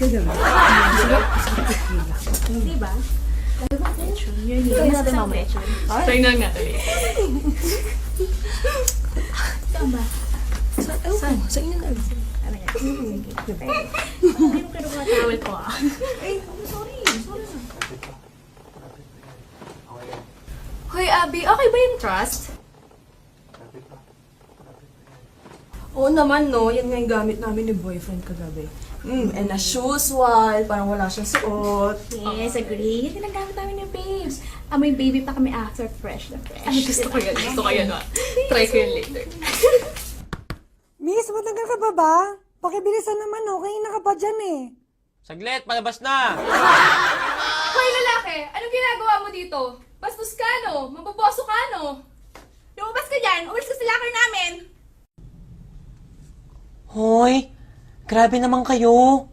kagabi. Diba? Yun natin mamaya. Try na natin eh. Saan ba? Sa inyo na. Hindi mo kinukuha towel ko ah. Sorry. Hoy, Abby, okay ba yung trust? Oo naman, no. Yan nga yung gamit namin ni boyfriend kagabi. And as usual, parang wala siyang suot. Yes, agree. Yan yung gamit namin yung babes. May baby pa kami after fresh na fresh. Ay, gusto ko yan. Gusto ko yan. Try ko yan later. Miss, matagal ka pa ba? Pakibilisan naman, okay na ka pa dyan eh. Saglit, palabas na! Hoy, lalaki! Anong ginagawa mo dito? Bastos ka, no? Mababoso ka, no? Lumabas ka dyan! Umalis ka sa locker namin! Hoy, grabe naman kayo.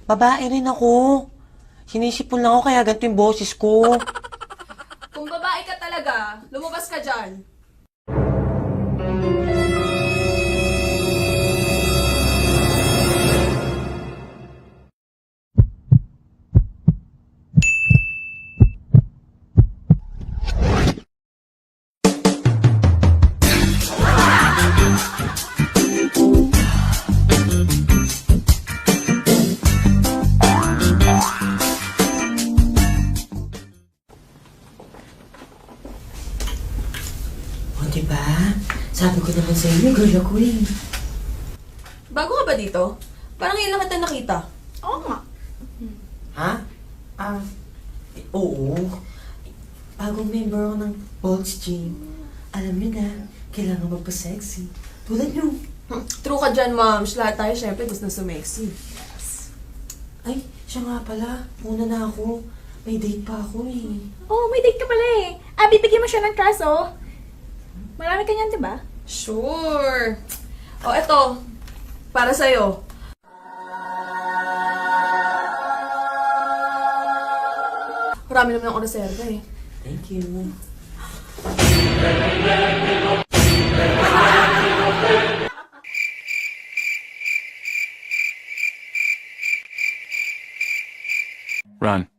Babae rin ako. Sinisipon lang ako kaya ganito yung boses ko. Kung babae ka talaga, lumabas ka dyan. O, diba? Sabi ko naman sa inyo, girl ako eh. Bago ka ba dito? Parang ngayon lang kita nakita. Oo nga. Ha? Oo. Bagong member ako ng Pulse Gym. Alam niyo na, kailangan magpa-sexy. Tulad niyo. True ka dyan, moms. Lahat tayo syempre gusto na sumexy. Ay, siya nga pala. Una na ako. May date pa ako eh. Oh, may date ka pala eh. Abby, bigyan mo siya ng trust, oh. Marami ka niyan, diba? Sure. O, eto. Para sa'yo. Marami naman ako reserva eh. Thank you. Run.